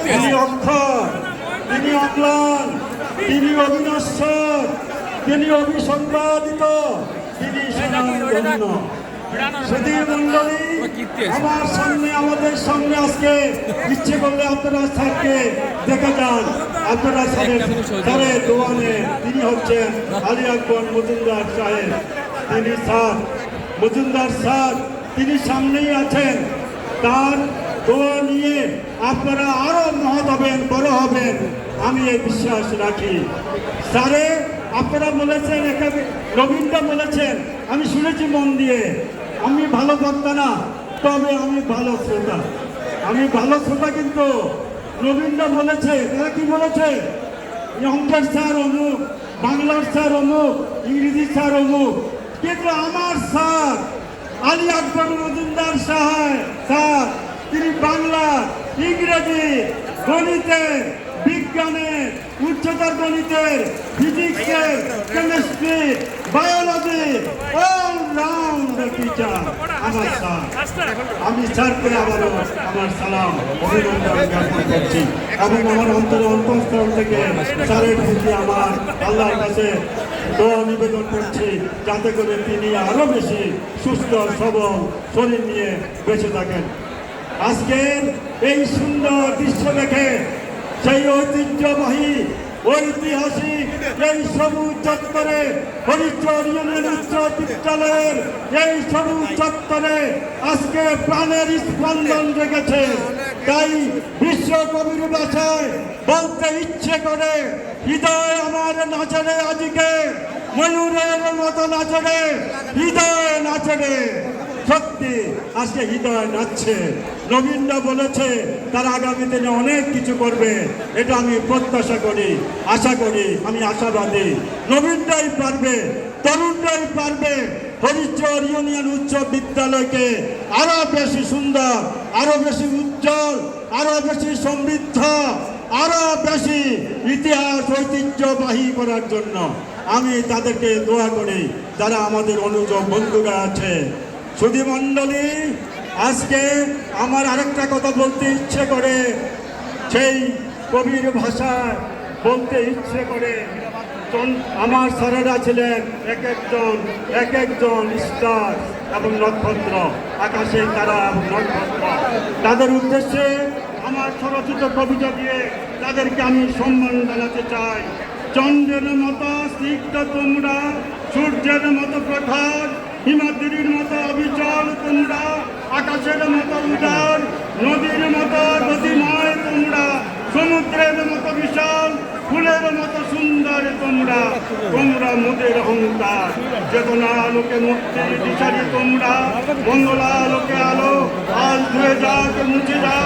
তিনি অক্ষর, তিনি অম্লান, তিনি অবিনশ্বর, তিনি অবিসংবাদিত, তিনি স্বনামধন্য। সুধীর মণ্ডলী, আমার সামনে, আমাদের সামনে আজকে ইচ্ছে করলে আপনারা স্যারকে দেখে যান। আপনারা স্যারের দোয়ানে তিনি হচ্ছেন আলী আকবর মজুমদার সাহেব। তিনি স্যার মজুমদার স্যার, তিনি সামনেই আছেন। তার দোয়া নিয়ে আপনারা আরো মহৎ হবেন, বড় হবেন, আমি এই বিশ্বাস রাখি। স্যারে আপনারা বলেছেন, রবীন্দ্র বলেছেন, আমি শুনেছি মন দিয়ে, আমি ভালো বক্তা না, তবে আমি ভালো শ্রোতা। আমি ভালো শ্রোতা, কিন্তু রবীন্দ্র বলেছে, তারা কি বলেছে, অঙ্কের স্যার অমুক, বাংলার স্যার অমুক, ইংরেজি স্যার অমুক, কিন্তু আমার স্যার আলী আকবর মজুমদার স্যার, তিনি বাংলা, ইংরেজি, গণিতে, বিজ্ঞানে, উচ্চতর গণিতের, ফিজিক্সের, chemistry, biology, all round teacher আমার স্যার। আমি স্যারকে আবারও আমার সালাম, অভিনন্দন জ্ঞাপন করছি এবং আমার অন্তঃস্থল থেকে স্যারের প্রতি আমার আল্লাহর কাছে দোয়া নিবেদন করছি, যাতে করে তিনি আরো বেশি সুস্থ সবল শরীর নিয়ে বেঁচে থাকেন। আজকের এই সুন্দর দৃশ্য দেখে সেই ঐতিহ্যবাহী ঐতিহাসিক এই সবুজ চত্বরে, হরিচর ইউনিয়ন উচ্চ বিদ্যালয়ের এই সবুজ চত্বরে আজকে প্রাণের স্পন্দন জেগেছে। তাই বিশ্বকবির ভাষায় বলতে ইচ্ছে করে, হৃদয় আমার নাচরে আজকে, ময়ূরের মতো নাচরে, হৃদয় নাচরে। সত্যি আজকে হৃদয় নাচছে। রবীন্দ্র বলেছে তারা আগামী দিনে অনেক কিছু করবে, এটা আমি প্রত্যাশা করি, আশা করি, আমি আশাবাদী। রবীন্দ্রই পারবে, তরুণরাই পারবে হরিচর ইউনিয়ন উচ্চ বিদ্যালয়কে আরো বেশি সুন্দর, আরো বেশি উজ্জ্বল, আরো বেশি সমৃদ্ধ, আরো বেশি ইতিহাস ঐতিহ্যবাহী করার জন্য আমি তাদেরকে দোয়া করি, যারা আমাদের অনুযোগ বন্ধুরা আছে। সুধী মণ্ডলী, আজকে আমার আরেকটা কথা বলতে ইচ্ছে করে, সেই কবির ভাষায় বলতে ইচ্ছে করে। আমার স্যারেরা ছিলেন এক একজন স্টার এবং নক্ষত্র, আকাশে তারা এবং নক্ষত্র। তাদের উদ্দেশ্যে আমার স্বরচিত কবিতা দিয়ে তাদেরকে আমি সম্মান জানাতে চাই। চন্দ্রের মতো স্নিগ্ধ তোমরা, সূর্যের মতো প্রখর, হিমাদ্রির মতো অবিচল তোমরা, আকাশের মতো উদার, নদীর মতো গতিময় তোমরা, সমুদ্রের মতো বিশাল, ফুলের মতো সুন্দর তোমরা। তোমরা মুদের অহংকার, চেতনা আলোকে মুক্তির দিশারি তোমরা, মঙ্গলা আলোকে আলো, আজ ধুয়ে যাক মুছে যাক